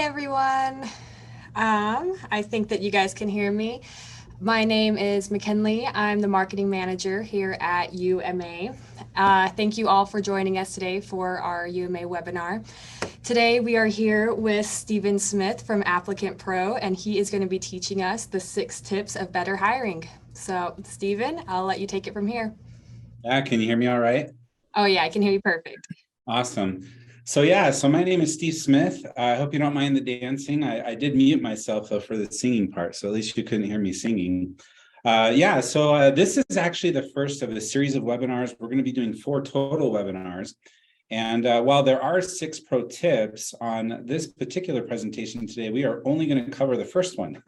everyone. I think that you guys can hear me. My name is McKinley. I'm the marketing manager here at UMA. Thank you all for joining us today for our UMA webinar. Today we are here with Stephen Smith from Applicant Pro, and he is going to be teaching us the 6 tips of better hiring. So, Stephen, I'll let you take it from here. Yeah, can you hear me all right? Oh yeah, I can hear you perfect. Awesome. So my name is Steve Smith. I hope you don't mind the dancing. I did mute myself though for the singing part, so at least you couldn't hear me singing. This is actually the first of a series of webinars. We're going to be doing 4 total webinars. And while there are 6 pro tips on this particular presentation today, we are only going to cover the first one.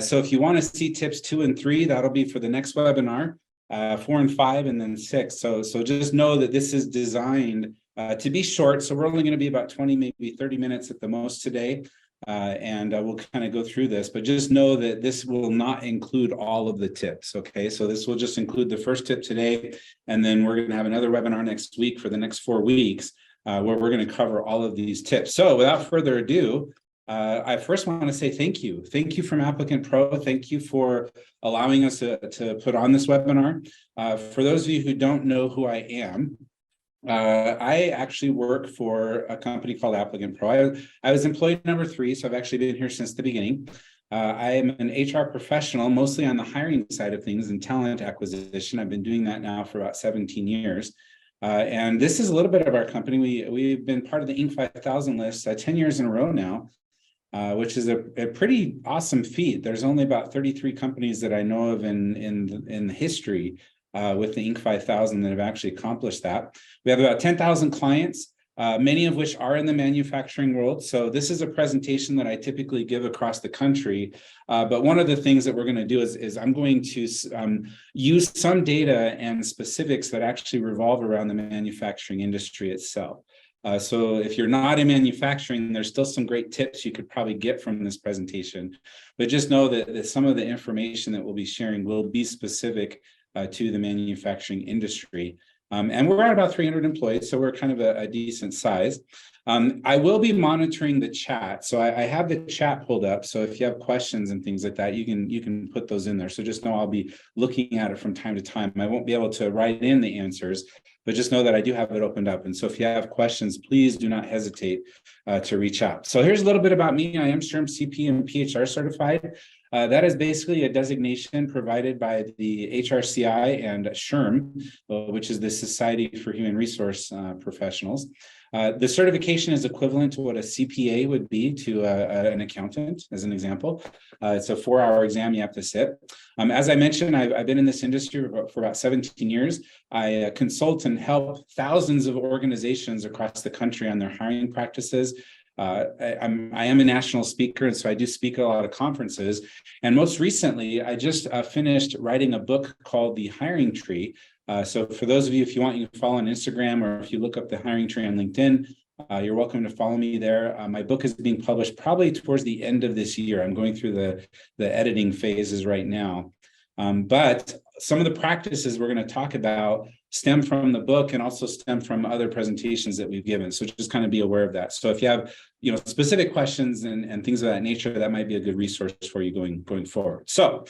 So if you want to see tips 2 and 3, that'll be for the next webinar. 4 and 5, and then 6. So just know that this is designed to be short. So we're only going to be about 20, maybe 30 minutes at the most today. We'll kind of go through this, but just know that this will not include all of the tips. Okay, so this will just include the first tip today. And then we're going to have another webinar next week for the next 4 weeks where we're going to cover all of these tips. So without further ado, I first want to say thank you. Thank you from Applicant Pro. Thank you for allowing us to put on this webinar. For those of you who don't know who I am, I actually work for a company called Applicant Pro. I was employee number 3, so I've actually been here since the beginning. I am an HR professional, mostly on the hiring side of things and talent acquisition. I've been doing that now for about 17 years. And this is a little bit of our company. We've been part of the Inc. 5000 list 10 years in a row now. Which is a pretty awesome feat. There's only about 33 companies that I know of in history with the Inc. 5000 that have actually accomplished that. We have about 10,000 clients, many of which are in the manufacturing world. So this is a presentation that I typically give across the country. But one of the things that we're going to do is I'm going to use some data and specifics that actually revolve around the manufacturing industry itself. So if you're not in manufacturing, there's still some great tips you could probably get from this presentation. But just know that some of the information that we'll be sharing will be specific to the manufacturing industry. And we're at about 300 employees, so we're kind of a decent size. I will be monitoring the chat. So I have the chat pulled up. So if you have questions and things like that, you can put those in there. So just know I'll be looking at it from time to time. I won't be able to write in the answers, but just know that I do have it opened up. And so if you have questions, please do not hesitate to reach out. So here's a little bit about me. I am SHRM CP and PHR certified. That is basically a designation provided by the HRCI and SHRM, which is the Society for Human Resource Professionals. The certification is equivalent to what a CPA would be to an accountant, as an example. It's a 4-hour exam you have to sit. As I mentioned, I've been in this industry for about 17 years. I consult and help thousands of organizations across the country on their hiring practices. I am a national speaker, and so I do speak at a lot of conferences. And most recently, I just finished writing a book called The Hiring Tree. So for those of you, if you want, you can follow on Instagram, or if you look up The Hiring Tree on LinkedIn, you're welcome to follow me there. My book is being published probably towards the end of this year. I'm going through the editing phases right now. But some of the practices we're going to talk about stem from the book and also stem from other presentations that we've given. So just kind of be aware of that. So if you have specific questions and things of that nature, that might be a good resource for you going forward. So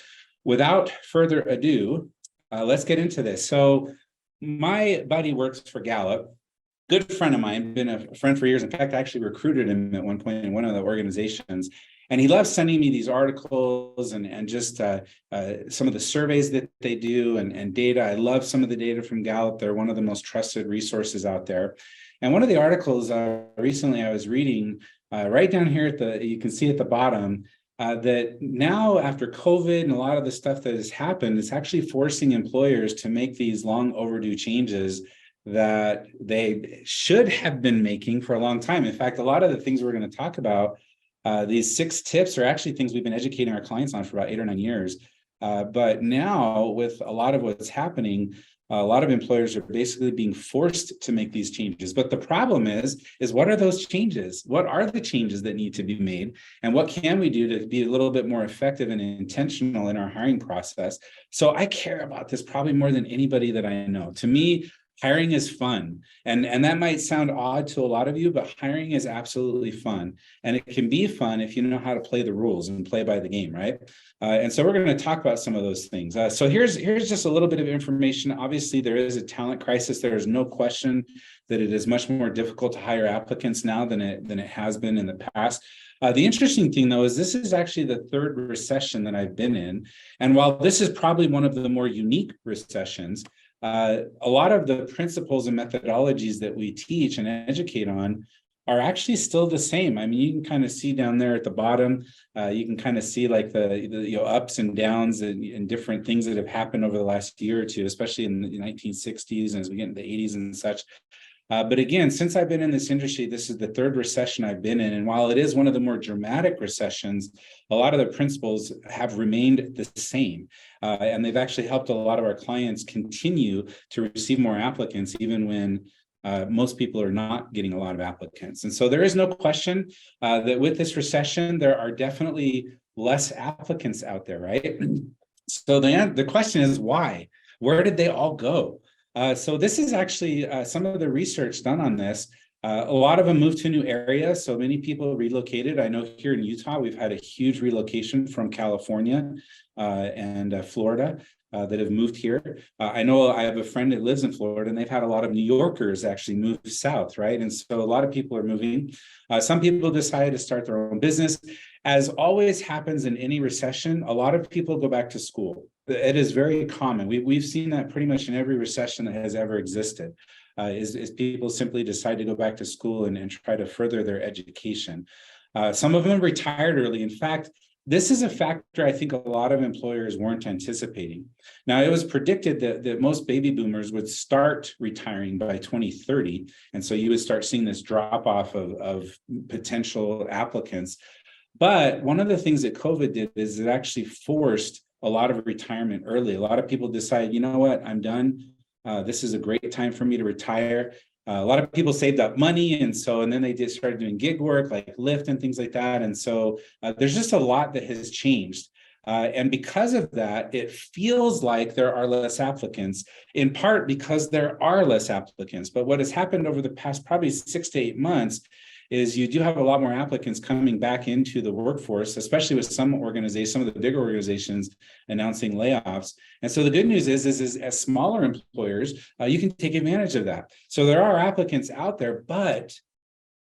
without further ado, let's get into this. So my buddy works for Gallup. Good friend of mine, been a friend for years. In fact, I actually recruited him at one point in one of the organizations. And he loves sending me these articles and just some of the surveys that they do and data. I love some of the data from Gallup. They're one of the most trusted resources out there. And one of the articles recently I was reading, right down here you can see at the bottom, that now after COVID and a lot of the stuff that has happened, it's actually forcing employers to make these long overdue changes that they should have been making for a long time. In fact, a lot of the things we're going to talk about, these 6 tips are actually things we've been educating our clients on for about 8 or 9 years. But now with a lot of what's happening, a lot of employers are basically being forced to make these changes. But the problem is what are those changes? What are the changes that need to be made? And what can we do to be a little bit more effective and intentional in our hiring process? So I care about this probably more than anybody that I know. To me, hiring is fun. And that might sound odd to a lot of you, but hiring is absolutely fun. And it can be fun if you know how to play the rules and play by the game, right? And so we're going to talk about some of those things. So here's just a little bit of information. Obviously, there is a talent crisis. There is no question that it is much more difficult to hire applicants now than it has been in the past. The interesting thing, though, is this is actually the third recession that I've been in. And while this is probably one of the more unique recessions, a lot of the principles and methodologies that we teach and educate on are actually still the same. I mean, you can kind of see down there at the bottom, you can kind of see like the ups and downs and different things that have happened over the last year or two, especially in the 1960s and as we get into the 80s and such. But again, since I've been in this industry, this is the third recession I've been in. And while it is one of the more dramatic recessions, a lot of the principles have remained the same. And they've actually helped a lot of our clients continue to receive more applicants, even when most people are not getting a lot of applicants. And so there is no question that with this recession, there are definitely less applicants out there, right? So the question is why? Where did they all go? So this is actually some of the research done on this. A lot of them moved to a new area. So many people relocated. I know here in Utah, we've had a huge relocation from California and Florida that have moved here. I know I have a friend that lives in Florida, and they've had a lot of New Yorkers actually move south, right? And so a lot of people are moving. Some people decided to start their own business. As always happens in any recession, a lot of people go back to school. It is very common. We've seen that pretty much in every recession that has ever existed, is people simply decide to go back to school and try to further their education. Some of them retired early. In fact, this is a factor I think a lot of employers weren't anticipating. Now, it was predicted that most baby boomers would start retiring by 2030. And so you would start seeing this drop off of potential applicants. But one of the things that COVID did is it actually forced a lot of retirement early. A lot of people decide, you know what, I'm done. This is a great time for me to retire. A lot of people saved up money, and then they started doing gig work like Lyft and things like that. And so there's just a lot that has changed. And because of that, it feels like there are less applicants, in part because there are less applicants. But what has happened over the past probably 6 to 8 months is you do have a lot more applicants coming back into the workforce, especially with some organizations, some of the bigger organizations announcing layoffs. And so the good news is as smaller employers, you can take advantage of that. So there are applicants out there, but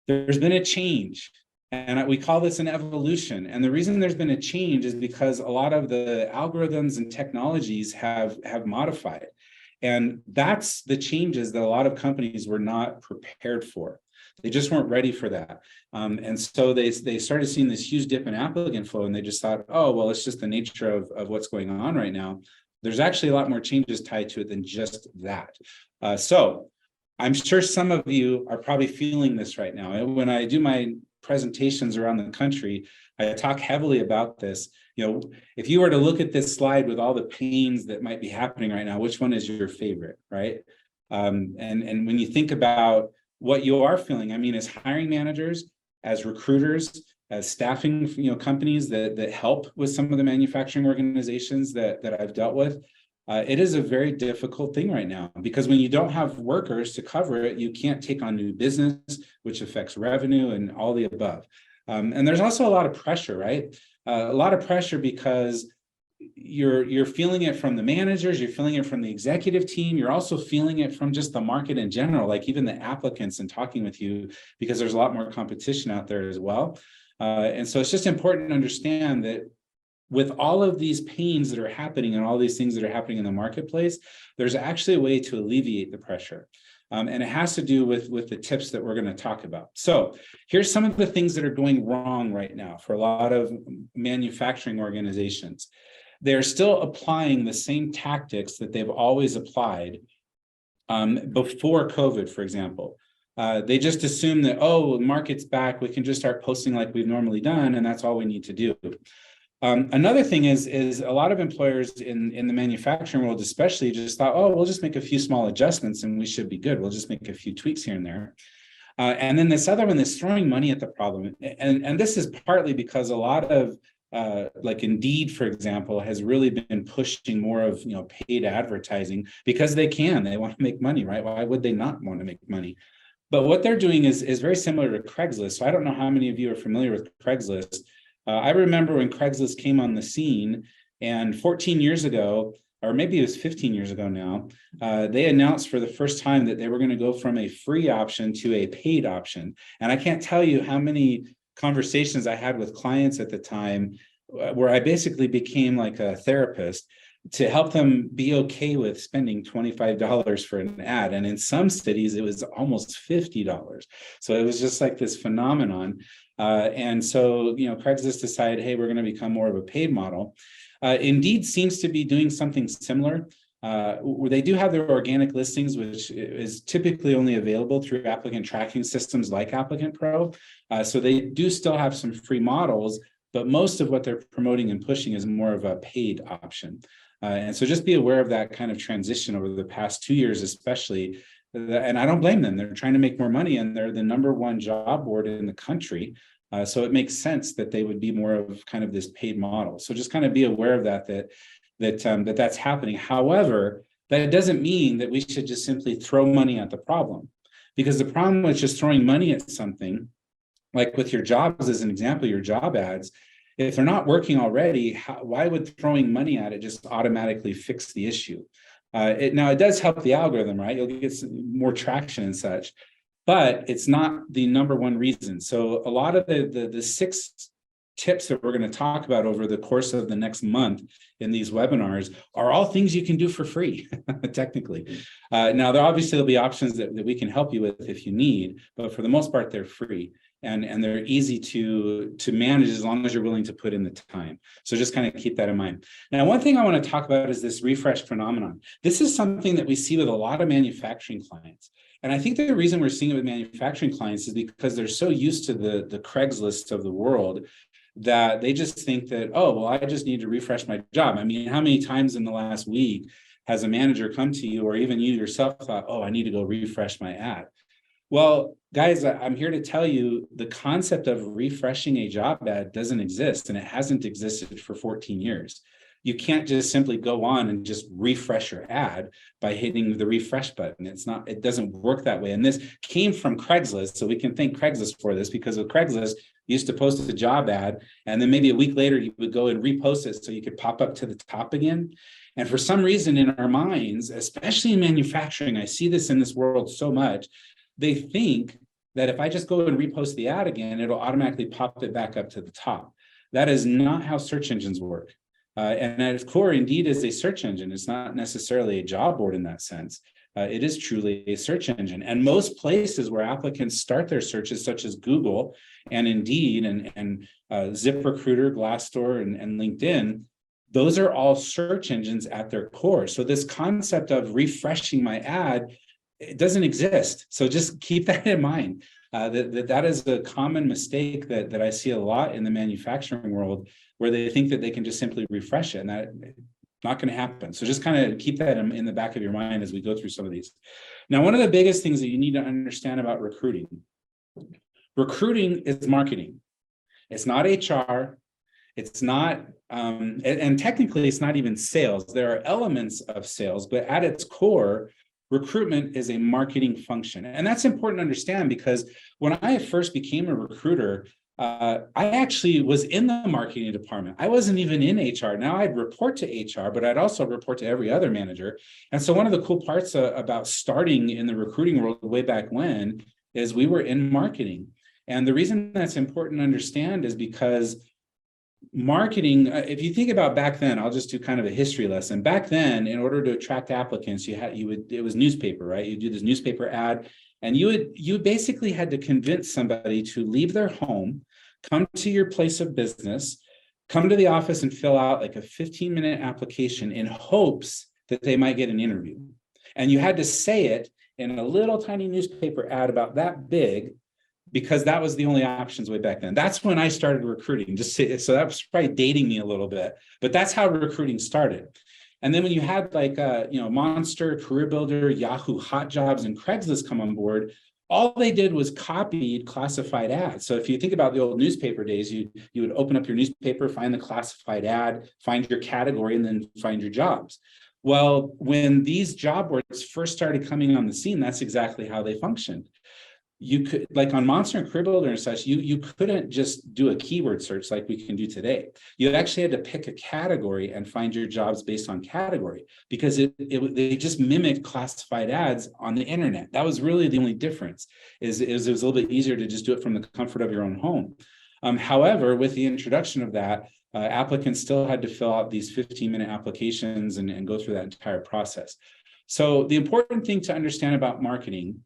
there's been a change. And we call this an evolution. And the reason there's been a change is because a lot of the algorithms and technologies have modified. And that's the changes that a lot of companies were not prepared for. They just weren't ready for that. And so they started seeing this huge dip in applicant flow, and they just thought, oh, well, it's just the nature of what's going on right now. There's actually a lot more changes tied to it than just that. So I'm sure some of you are probably feeling this right now. And when I do my presentations around the country, I talk heavily about this. You know, if you were to look at this slide with all the pains that might be happening right now, which one is your favorite, right? And when you think about what you are feeling, I mean, as hiring managers, as recruiters, as staffing, companies that help with some of the manufacturing organizations that I've dealt with, it is a very difficult thing right now, because when you don't have workers to cover it, you can't take on new business, which affects revenue and all the above. And there's also a lot of pressure, right? A lot of pressure because you're feeling it from the managers, you're feeling it from the executive team, you're also feeling it from just the market in general, like even the applicants and talking with you, because there's a lot more competition out there as well. And so it's just important to understand that with all of these pains that are happening and all these things that are happening in the marketplace, there's actually a way to alleviate the pressure. And it has to do with the tips that we're going to talk about. So here's some of the things that are going wrong right now for a lot of manufacturing organizations. They're still applying the same tactics that they've always applied before COVID, for example. They just assume that, oh, the market's back, we can just start posting like we've normally done, and that's all we need to do. Another thing is a lot of employers in the manufacturing world especially just thought, oh, we'll just make a few small adjustments and we should be good. We'll just make a few tweaks here and there. And then this other one is throwing money at the problem. And this is partly because a lot of like Indeed, for example, has really been pushing more of paid advertising because they want to make money, right? Why would they not want to make money? But what they're doing is very similar to Craigslist. So I don't know how many of you are familiar with Craigslist. I remember when Craigslist came on the scene, and 14 years ago, or maybe it was 15 years ago now, they announced for the first time that they were going to go from a free option to a paid option. And I can't tell you how many conversations I had with clients at the time where I basically became like a therapist to help them be okay with spending $25 for an ad. And in some cities, it was almost $50. So it was just like this phenomenon. And so, Craigslist decided, hey, we're going to become more of a paid model. Indeed seems to be doing something similar. They do have their organic listings, which is typically only available through applicant tracking systems like Applicant Pro. So they do still have some free models, but most of what they're promoting and pushing is more of a paid option. And so just be aware of that kind of transition over the past 2 years, especially. And I don't blame them. They're trying to make more money, and they're the #1 job board in the country. So it makes sense that they would be more of kind of this paid model. So just kind of be aware of that's happening. However, that doesn't mean that we should just simply throw money at the problem, because the problem with just throwing money at something, like with your jobs as an example, your job ads, if they're not working already, why would throwing money at it just automatically fix the issue? Now, it does help the algorithm, right? You'll get some more traction and such, but it's not the #1 reason. So a lot of the 6 tips that we're going to talk about over the course of the next month in these webinars are all things you can do for free, technically. Now, there'll be options that we can help you with if you need, but for the most part, they're free. And they're easy to manage as long as you're willing to put in the time. So just kind of keep that in mind. Now, one thing I want to talk about is this refresh phenomenon. This is something that we see with a lot of manufacturing clients. And I think the reason we're seeing it with manufacturing clients is because they're so used to the Craigslist of the world that they just think that, oh, well, I just need to refresh my job. I mean, how many times in the last week has a manager come to you, or even you yourself thought, oh, I need to go refresh my ad? Well, guys, I'm here to tell you the concept of refreshing a job ad doesn't exist, and it hasn't existed for 14 years. You can't just simply go on and just refresh your ad by hitting the refresh button. It doesn't work that way. And this came from Craigslist, so we can thank Craigslist for this, because with Craigslist, you used to post a job ad, and then maybe a week later, you would go and repost it so you could pop up to the top again. And for some reason in our minds, especially in manufacturing, I see this in this world so much, they think that if I just go and repost the ad again, it'll automatically pop it back up to the top. That is not how search engines work. And at its core, Indeed is a search engine. It's not necessarily a job board in that sense. It is truly a search engine. And most places where applicants start their searches, such as Google and Indeed and ZipRecruiter, Glassdoor, and LinkedIn, those are all search engines at their core. So this concept of refreshing my ad, it doesn't exist. So just keep that in mind. That is a common mistake that I see a lot in the manufacturing world, where they think that they can just simply refresh it, and that's not going to happen. So just kind of keep that in the back of your mind as we go through some of these. Now, one of the biggest things that you need to understand about recruiting is marketing. It's not HR. It's not, and technically it's not even sales. There are elements of sales, but at its core, recruitment is a marketing function. And that's important to understand, because when I first became a recruiter, I actually was in the marketing department. I wasn't even in HR. Now I'd report to HR, but I'd also report to every other manager. And so one of the cool parts about starting in the recruiting world way back when is we were in marketing. And the reason that's important to understand is because marketing, if you think about back then, I'll just do kind of a history lesson. Back then, in order to attract applicants, it was newspaper, right? You do this newspaper ad, and you basically had to convince somebody to leave their home, come to your place of business, come to the office and fill out like a 15-minute application in hopes that they might get an interview. And you had to say it in a little tiny newspaper ad about that big, because that was the only options way back then. That's when I started recruiting. So that was probably dating me a little bit, but that's how recruiting started. And then when you had like Monster, Career Builder, Yahoo, Hot Jobs, and Craigslist come on board, All they did was copied classified ads. So if you think about the old newspaper days, you would open up your newspaper, find the classified ad, find your category, and then find your jobs. Well, when these job boards first started coming on the scene, that's exactly how they functioned. You could, like on Monster and Career Builder and such, you couldn't just do a keyword search like we can do today. You actually had to pick a category and find your jobs based on category, because they just mimicked classified ads on the internet. That was really the only difference. Is it was a little bit easier to just do it from the comfort of your own home. However, with the introduction of that, applicants still had to fill out these 15-minute applications and go through that entire process. So the important thing to understand about marketing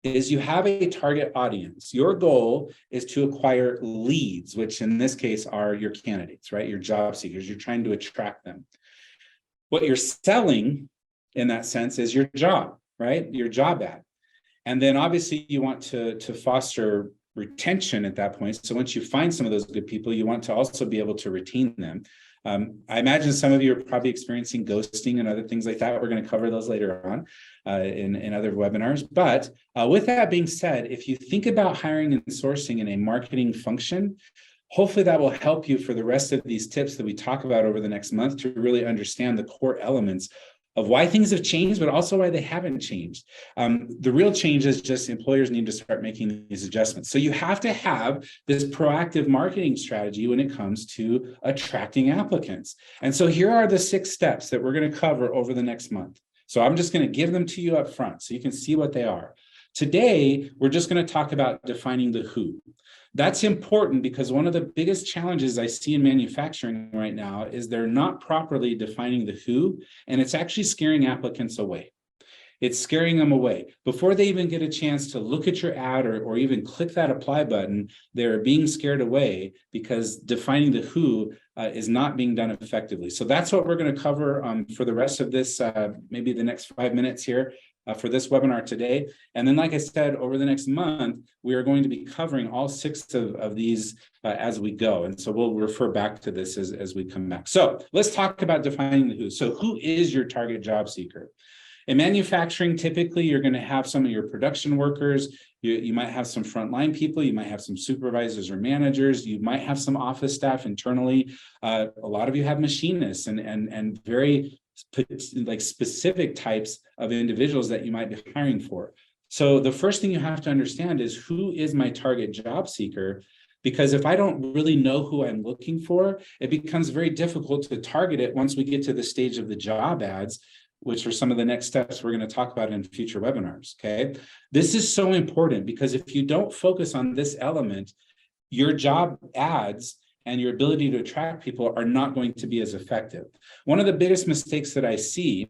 is you have a target audience. Your goal is to acquire leads, which in this case are your candidates, right? Your job seekers. You're trying to attract them. What you're selling in that sense is your job, right? Your job ad. And then obviously you want to foster retention at that point. So once you find some of those good people, you want to also be able to retain them. I imagine some of you are probably experiencing ghosting and other things like that. We're going to cover those later on in other webinars. But with that being said, if you think about hiring and sourcing in a marketing function, hopefully that will help you for the rest of these tips that we talk about over the next month to really understand the core elements of why things have changed, but also why they haven't changed. The real change is just employers need to start making these adjustments. So you have to have this proactive marketing strategy when it comes to attracting applicants. And so here are the 6 steps that we're going to cover over the next month. So I'm just going to give them to you up front so you can see what they are. Today, we're just going to talk about defining the who. That's important because one of the biggest challenges I see in manufacturing right now is they're not properly defining the who, and it's actually scaring applicants away. It's scaring them away. Before they even get a chance to look at your ad or even click that apply button, they're being scared away because defining the who is not being done effectively. So that's what we're going to cover for the rest of this, maybe the next 5 minutes here. For this webinar today. And then, like I said, over the next month, we are going to be covering all 6 of these as we go. And so we'll refer back to this as we come back. So let's talk about defining the who. So who is your target job seeker? In manufacturing, typically, you're going to have some of your production workers. You might have some frontline people. You might have some supervisors or managers. You might have some office staff internally. A lot of you have machinists and very like specific types of individuals that you might be hiring for. So the first thing you have to understand is who is my target job seeker? Because if I don't really know who I'm looking for, it becomes very difficult to target it once we get to the stage of the job ads, which are some of the next steps we're going to talk about in future webinars, okay? This is so important because if you don't focus on this element, your job ads and your ability to attract people are not going to be as effective. One of the biggest mistakes that I see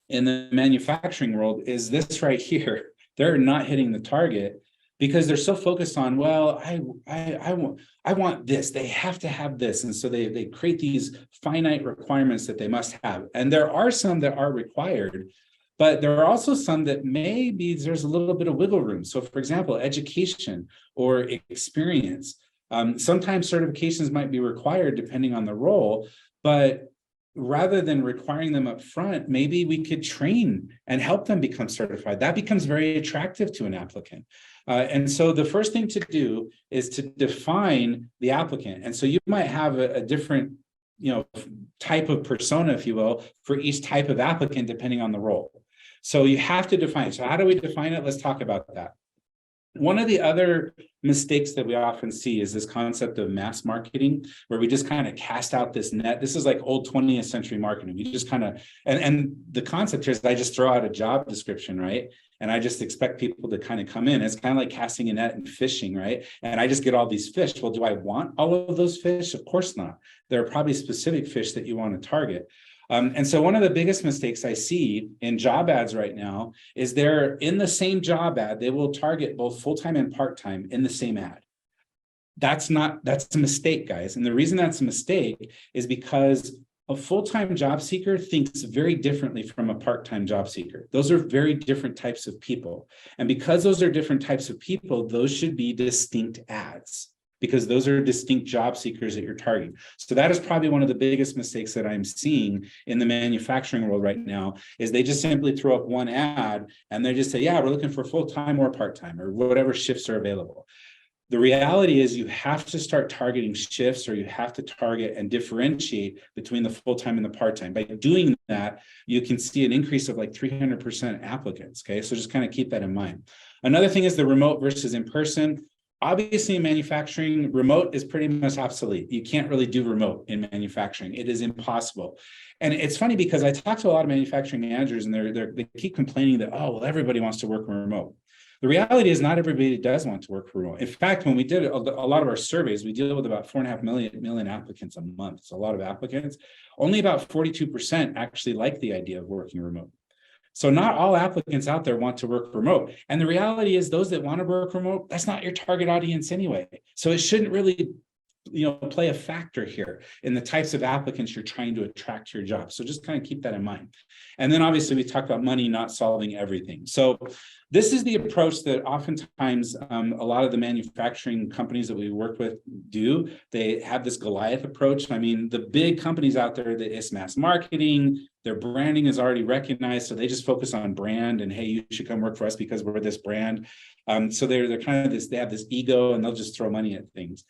in the manufacturing world is this right here. They're not hitting the target because they're so focused on, well, I want this. They have to have this. And so they create these finite requirements that they must have. And there are some that are required, but there are also some that maybe there's a little bit of wiggle room. So for example, education or experience. Sometimes certifications might be required depending on the role, but rather than requiring them up front, maybe we could train and help them become certified. That becomes very attractive to an applicant. And so the first thing to do is to define the applicant. And so you might have a different, type of persona, if you will, for each type of applicant, depending on the role. So you have to define it. So how do we define it? Let's talk about that. One of the other mistakes that we often see is this concept of mass marketing, where we just kind of cast out this net. This is like old 20th century marketing. We just kind of, and the concept here is I just throw out a job description, right? And I just expect people to kind of come in. It's kind of like casting a net and fishing, right? And I just get all these fish. Well, do I want all of those fish? Of course not. There are probably specific fish that you want to target. And so one of the biggest mistakes I see in job ads right now is they're in the same job ad, they will target both full-time and part-time in the same ad. That's a mistake, guys. And the reason that's a mistake is because a full-time job seeker thinks very differently from a part-time job seeker. Those are very different types of people. And because those are different types of people, those should be distinct ads. because those are distinct job seekers that you're targeting. So that is probably one of the biggest mistakes that I'm seeing in the manufacturing world right now, is they just simply throw up one ad and they just say, yeah, we're looking for full-time or part-time or whatever shifts are available. The reality is you have to start targeting shifts, or you have to target and differentiate between the full-time and the part-time. By doing that, you can see an increase of like 300% applicants. Okay, so just kind of keep that in mind. Another thing is the remote versus in-person. Obviously, in manufacturing, remote is pretty much obsolete. You can't really do remote in manufacturing. It is impossible. And it's funny because I talk to a lot of manufacturing managers, and they keep complaining that, oh, well, everybody wants to work remote. The reality is not everybody does want to work remote. In fact, when we did a lot of our surveys, we deal with about 4.5 million applicants a month. It's a lot of applicants. Only about 42% actually like the idea of working remote. So not all applicants out there want to work remote. And the reality is those that want to work remote, that's not your target audience anyway. So it shouldn't really play a factor here in the types of applicants you're trying to attract to your job. So just kind of keep that in mind. And then obviously we talked about money not solving everything. So this is the approach that oftentimes a lot of the manufacturing companies that we work with do. They have this Goliath approach. I mean, the big companies out there, that it's mass marketing, their branding is already recognized. So they just focus on brand and, hey, you should come work for us because we're this brand. So they're kind of this, they have this ego, and they'll just throw money at things.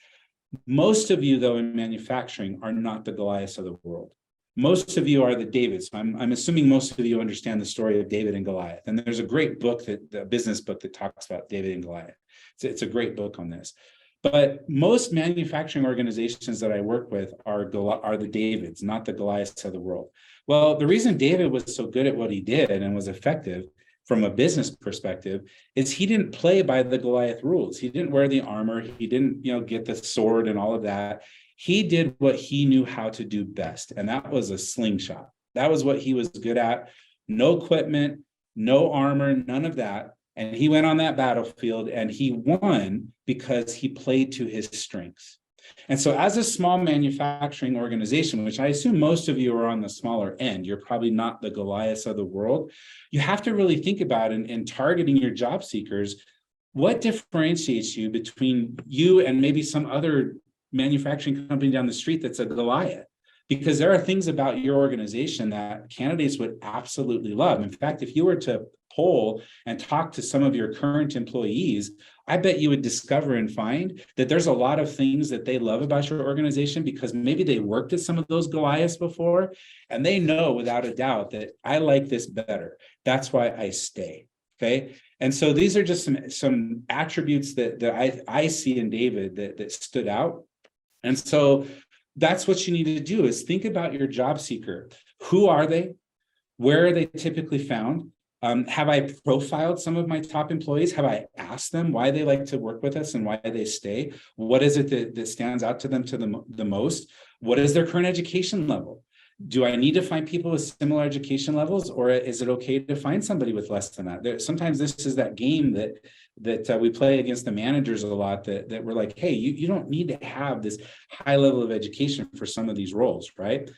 Most of you, though, in manufacturing are not the Goliaths of the world. Most of you are the Davids. I'm assuming most of you understand the story of David and Goliath. And there's a great book, a business book, that talks about David and Goliath. It's a great book on this. But most manufacturing organizations that I work with are the Davids, not the Goliaths of the world. Well, the reason David was so good at what he did and was effective from a business perspective is he didn't play by the Goliath rules. He didn't wear the armor. He didn't, get the sword and all of that. He did what he knew how to do best, and that was a slingshot. That was what he was good at. No equipment, no armor, none of that. And he went on that battlefield and he won because he played to his strengths. And so as a small manufacturing organization, which I assume most of you are on the smaller end, you're probably not the Goliaths of the world, you have to really think about in targeting your job seekers, what differentiates you between you and maybe some other manufacturing company down the street that's a Goliath? Because there are things about your organization that candidates would absolutely love. In fact, if you were to poll and talk to some of your current employees, I bet you would discover and find that there's a lot of things that they love about your organization, because maybe they worked at some of those Goliaths before, and they know without a doubt that I like this better. That's why I stay. Okay. And so these are just some attributes that I see in David that stood out. And so that's what you need to do, is think about your job seeker. Who are they? Where are they typically found? Have I profiled some of my top employees? Have I asked them why they like to work with us and why they stay? What is it that stands out to them the most? What is their current education level? Do I need to find people with similar education levels, or is it okay to find somebody with less than that? Sometimes this is that game that we play against the managers a lot, that we're like, hey, you don't need to have this high level of education for some of these roles, right?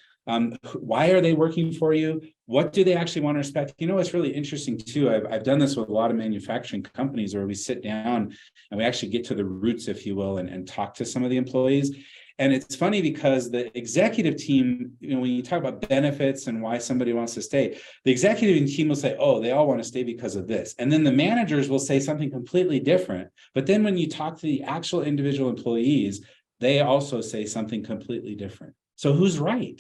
Why are they working for you? What do they actually want to respect? It's really interesting too. I've done this with a lot of manufacturing companies where we sit down and we actually get to the roots, if you will, and talk to some of the employees. And it's funny because the executive team, when you talk about benefits and why somebody wants to stay, the executive team will say, oh, they all want to stay because of this. And then the managers will say something completely different. But then when you talk to the actual individual employees, they also say something completely different. So who's right?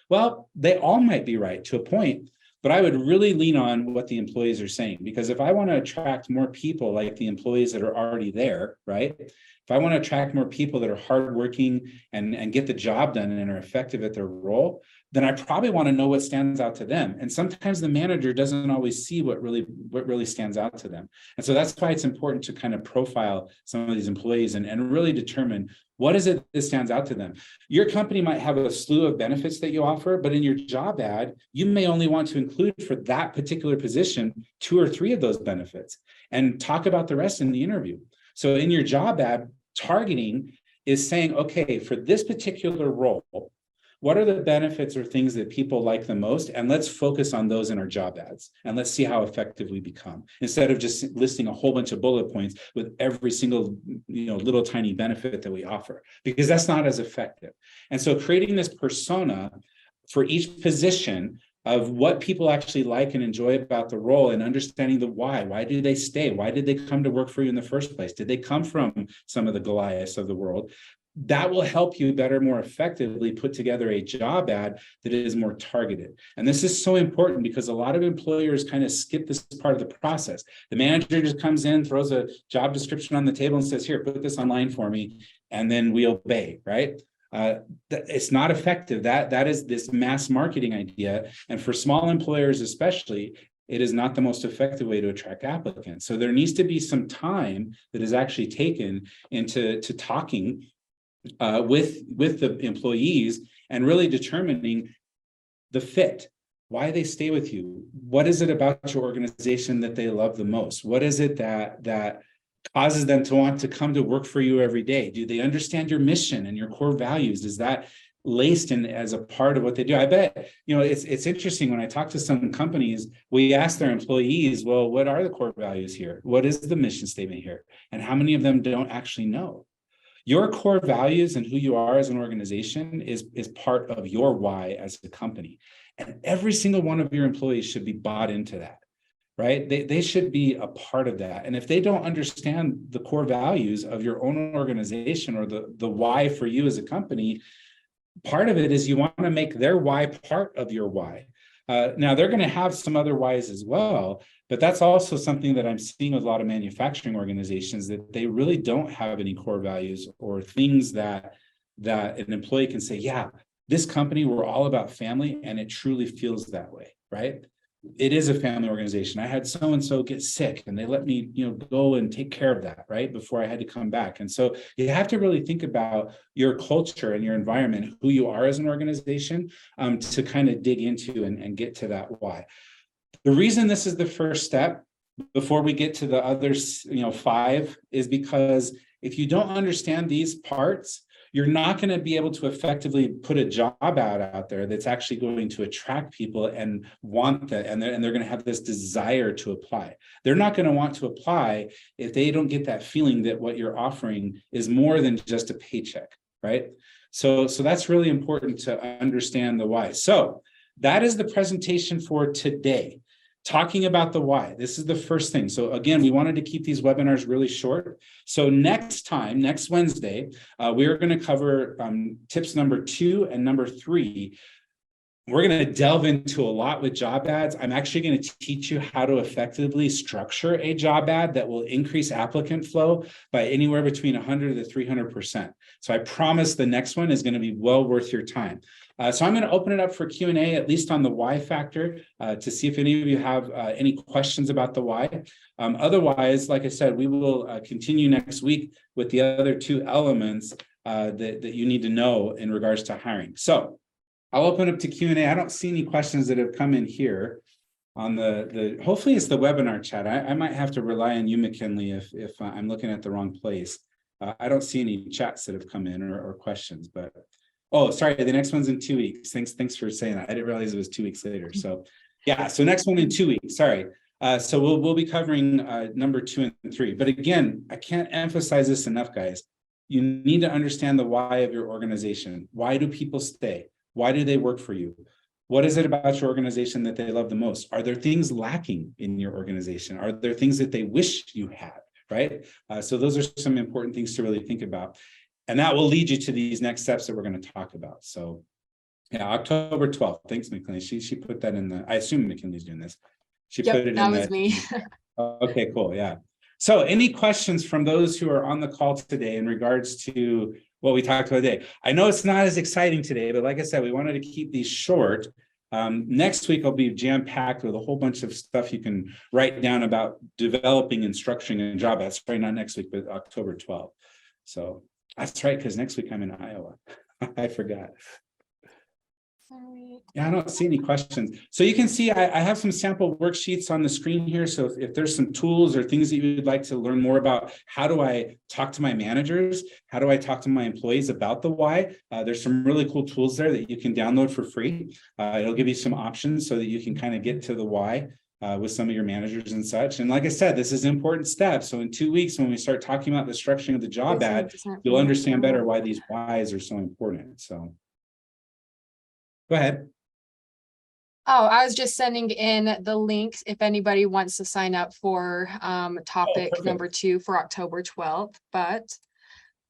Well, they all might be right to a point, but I would really lean on what the employees are saying, because if I want to attract more people like the employees that are already there, right? If I want to attract more people that are hardworking and get the job done and are effective at their role, then I probably want to know what stands out to them. And sometimes the manager doesn't always see what really stands out to them. And so that's why it's important to kind of profile some of these employees and really determine what is it that stands out to them. Your company might have a slew of benefits that you offer, but in your job ad, you may only want to include for that particular position 2 or 3 of those benefits and talk about the rest in the interview. So in your job ad, targeting is saying, okay, for this particular role, what are the benefits or things that people like the most? And let's focus on those in our job ads. And let's see how effective we become, instead of just listing a whole bunch of bullet points with every single, little tiny benefit that we offer, because that's not as effective. And so creating this persona for each position of what people actually like and enjoy about the role, and understanding the why. Why do they stay? Why did they come to work for you in the first place? Did they come from some of the Goliaths of the world? That will help you better, more effectively put together a job ad that is more targeted. And this is so important because a lot of employers kind of skip this part of the process. The manager just comes in, throws a job description on the table and says, here, put this online for me, and then we obey, right? It's not effective. That is this mass marketing idea. And for small employers especially, it is not the most effective way to attract applicants. So there needs to be some time that is actually taken into talking with the employees and really determining the fit, why they stay with you. What is it about your organization that they love the most? What is it that causes them to want to come to work for you every day? Do they understand your mission and your core values? Is that laced in as a part of what they do? I bet, it's interesting when I talk to some companies, we ask their employees, well, what are the core values here? What is the mission statement here? And how many of them don't actually know? Your core values and who you are as an organization is part of your why as a company. And every single one of your employees should be bought into that, right? They should be a part of that. And if they don't understand the core values of your own organization, or the why for you as a company, part of it is you want to make their why part of your why. Now, they're going to have some other whys as well, but that's also something that I'm seeing with a lot of manufacturing organizations, that they really don't have any core values or things that an employee can say, yeah, this company, we're all about family, and it truly feels that way, right? It is a family organization. I had so-and-so get sick and they let me, go and take care of that, right, before I had to come back. And so you have to really think about your culture and your environment, who you are as an organization, to kind of dig into and get to that why. The reason this is the first step before we get to the others, 5, is because if you don't understand these parts, you're not going to be able to effectively put a job ad out there that's actually going to attract people and want that, and they're going to have this desire to apply. They're not going to want to apply if they don't get that feeling that what you're offering is more than just a paycheck, right? So that's really important to understand the why. So that is the presentation for today. Talking about the why. This is the first thing. So again, we wanted to keep these webinars really short. So next Wednesday, we're going to cover tips number 2 and number 3. We're going to delve into a lot with job ads. I'm actually going to teach you how to effectively structure a job ad that will increase applicant flow by anywhere between 100 to 300%. So I promise the next one is going to be well worth your time. So I'm going to open it up for Q&A, at least on the why factor, to see if any of you have any questions about the why. Otherwise, like I said, we will continue next week with the other 2 elements that you need to know in regards to hiring. So I'll open up to Q&A. I don't see any questions that have come in here on the hopefully it's the webinar chat. I might have to rely on you, McKinley, if I'm looking at the wrong place. I don't see any chats that have come in or questions, but oh, sorry, the next one's in 2 weeks. Thanks for saying that. I didn't realize it was 2 weeks later. So yeah, so next one in 2 weeks, sorry. So we'll be covering number 2 and 3. But again, I can't emphasize this enough, guys. You need to understand the why of your organization. Why do people stay? Why do they work for you? What is it about your organization that they love the most? Are there things lacking in your organization? Are there things that they wish you had, right? So those are some important things to really think about. And that will lead you to these next steps that we're going to talk about. So yeah, October 12th. Thanks, McKinley. She put that in the, I assume McKinley's doing this. She put it in that was me. Okay, cool. Yeah. So any questions from those who are on the call today in regards to what we talked about today? I know it's not as exciting today, but like I said, we wanted to keep these short. Next week, I'll be jam-packed with a whole bunch of stuff you can write down about developing and structuring a job. That's probably not next week, but October 12th. So that's right, because next week I'm in Iowa. I forgot. Yeah, I don't see any questions. So you can see I have some sample worksheets on the screen here. So if there's some tools or things that you would like to learn more about, how do I talk to my managers? How do I talk to my employees about the why? There's some really cool tools there that you can download for free. It'll give you some options so that you can kind of get to the why with some of your managers and such. And like I said, this is an important step. So in 2 weeks, when we start talking about the structuring of the job ad, you'll understand better why these whys are so important. So go ahead. Oh, I was just sending in the links if anybody wants to sign up for topic number 2 for October 12th, but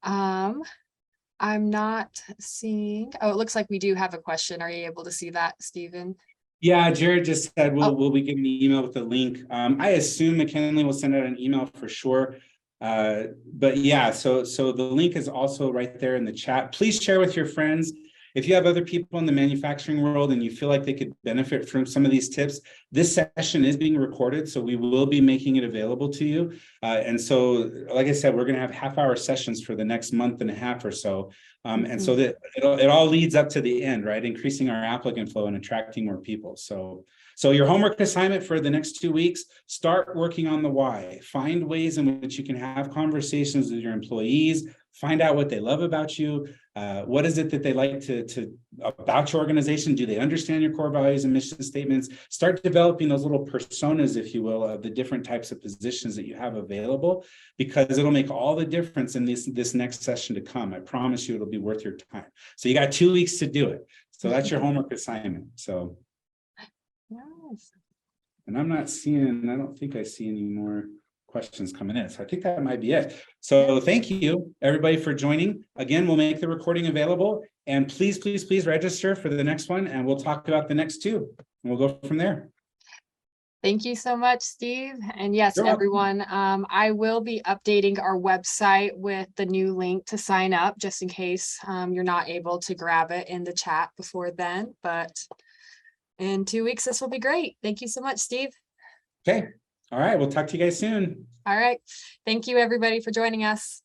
I'm not seeing. Oh, it looks like we do have a question. Are you able to see that, Stephen? Yeah, Jared just said we'll be getting an email with the link. I assume McKinley will send out an email for sure. But yeah, so the link is also right there in the chat. Please share with your friends. If you have other people in the manufacturing world and you feel like they could benefit from some of these tips, this session is being recorded, so we will be making it available to you. And so, like I said, we're going to have half-hour sessions for the next month and a half or so. And so that it all leads up to the end, right? Increasing our applicant flow and attracting more people. So your homework assignment for the next 2 weeks, start working on the why. Find ways in which you can have conversations with your employees, find out what they love about you. What is it that they like about your organization? Do they understand your core values and mission statements? Start developing those little personas, if you will, of the different types of positions that you have available, because it'll make all the difference in this next session to come. I promise you it'll be worth your time. So you got 2 weeks to do it. So that's your homework assignment. So, Yes. and I don't think I see any more questions coming in. So I think that might be it. So thank you everybody for joining. Again, we'll make the recording available, and please register for the next one, and we'll talk about the next 2 and we'll go from there. Thank you so much, Steve. And yes, You're welcome. everyone, I will be updating our website with the new link to sign up, just in case you're not able to grab it in the chat before then. But in 2 weeks, this will be great. Thank you so much, Steve. Okay. All right. We'll talk to you guys soon. All right. Thank you, everybody, for joining us.